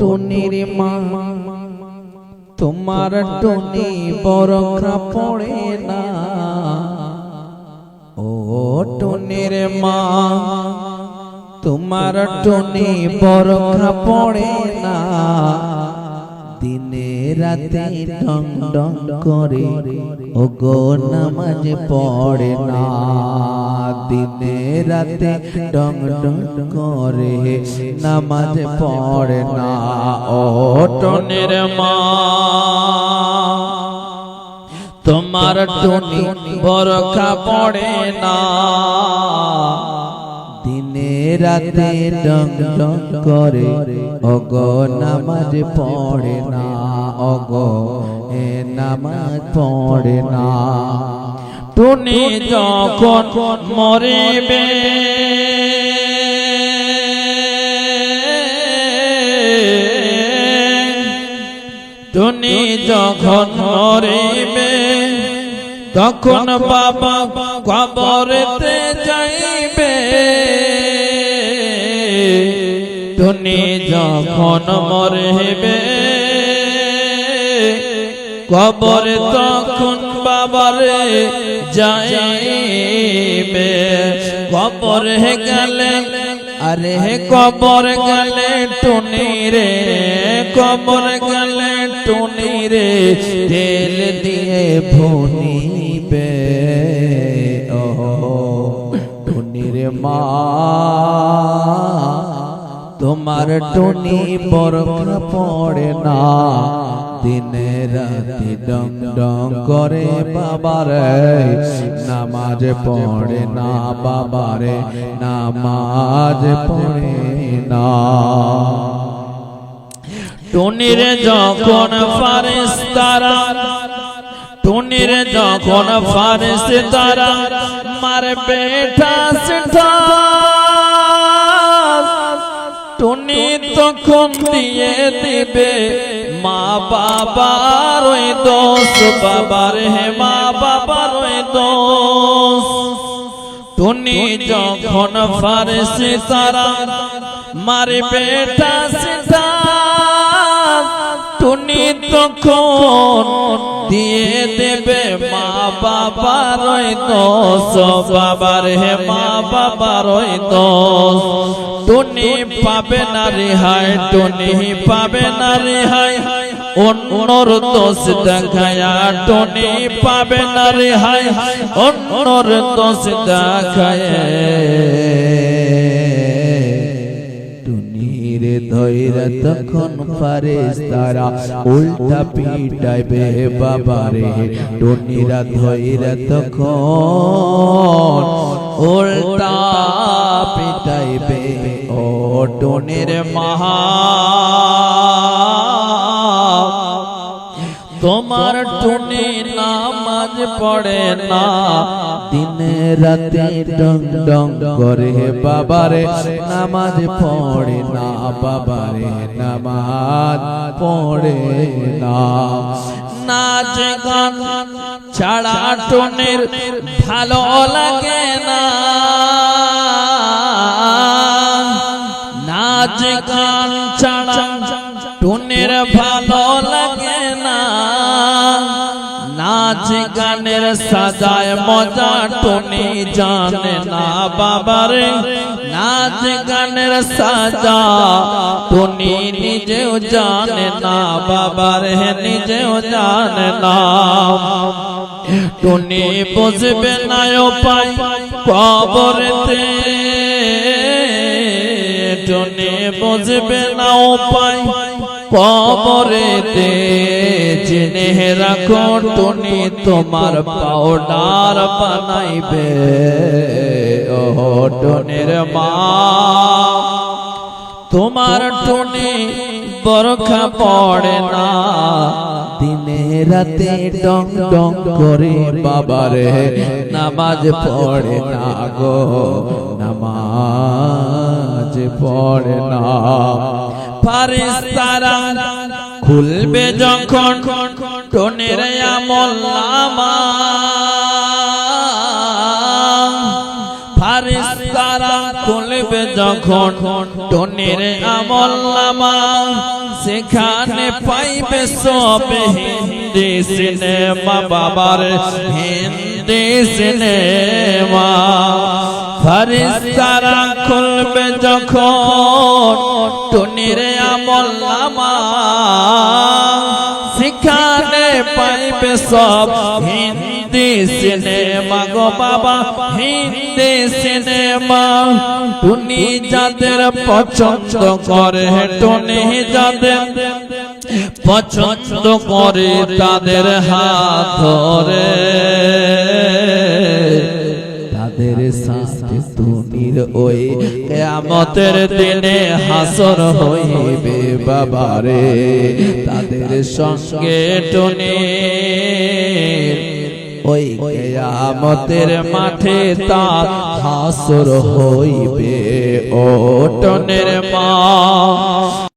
টুনির মা তোমার টুনি বরখা পড়ে না। ও টুনির মা তোমার টুনি বরখা পড়ে না। দিনে রাতে ডং ডং করে ওগো নামাজ পড়ে না। দিনে রাতে ডং ডং করে নামাজ পড়ে না। ও টুনির মা তোমার টুনি বরখা পড়ে না। দিনে রাতে ডং ডং করে ওগো নামাজ পড়ে না। ওগো এ নামাজ পড়ে না। টুনি যখন মরিবে টুনি যখন মরিবে তখন বাবা কবরেতে যাইবে। টুনি যখন মরিবে কবরে তখন বাবারে যাইবে। কবরে গেলে আরে কবর গেলে টুনি রে, কবর গেলে টুনি রে তেল দিয়ে ভুনিবে। ও টুনির মা তোমার টুনি বরখা পড়ে না। দিনে রাতে ডং ডং করে বাবারে নামাজ পড়ে না। বাবারে নামাজ পড়ে না। টুনির যখন ফারেস্তারা টুনির যখন ফারেস্তারা মারবে ঠাস ঠাস টুনি তখন দিয়ে দিবে মা বাবার ওই দোষ। বাবার হে মা বাবার ওই দোষ। টুনি যখন ফারেস্তারা মারবে ঠাস ঠাস টুনি তখন দিয়ে দেবে মা বাবার ওই দোষ। বাবার হে মা বাবার ওই দোষ। টুনি পাবে না রেহাই, টুনি পাবে না রেহাই অন্যর দোষ দেখায়া। টুনি পাবে না রেহাই অন্যর দোষ দেখায়। টুনির ধৈরা তখন ফারেস্তারা উল্টা পিটাইবে বাবারে। টুনিরা ধৈরা তখন উল্টা পিটাইবে। ও টুনির মা তোমার টুনি নামাজ পড়ে না। দিনে রাতে ডং ডং করে বাবারে নামাজ পড়ে না। বাবারে নামাজ পড়ে না। নাচ গান ছাড়া টুনির ভালো লাগে না। নাচ গান ছাড়া টুনির ভালো লাগে না। নাচ গানের সাজায় মজা টুনি জানে না। বাবারে নাচ গানের সাজা টুনি নিজেও জানে না। বাবারে নিজেও জানে না। টুনি বুঝবে না উপায় কবরেতে। টুনি বুঝবে না উপায় কবরেতে। জেনে রাখো টুনি তোমার পাউডার বানাইবে। ও টুনির মা তোমার টুনি বরখা পড়ে না। দিনে রাতে ডং ডং করে বাবারে নামাজ পড়ে না। গো নামাজ পড়ে না। ফারেস্তারা খুলবে যখন টুনির আমলনামা। ফারেস্তারা খুলবে যখন টনির আমলনামা সেখানে পাইবে সব হিন্দি সিনেমা বাবার হিন্দি সিনেমা ফেরেশতারা খুলবে যখন টনির আমলনামা সেখানে পাইবে সব হিন্দি সিনেমা গো বাবা হিন্দি সিনেমা টুনি যাদের পছন্দ করে টুনি যাদের পছন্দ করে তাদের হাত ধরে তাদের সাথে টুনির ওই কিয়ামতের দিনে হাসর হইবে বাবারে তাদের সঙ্গে টুনির ওই কিয়ামতের মাঠে তার হাসর হইবে ও টুনির মা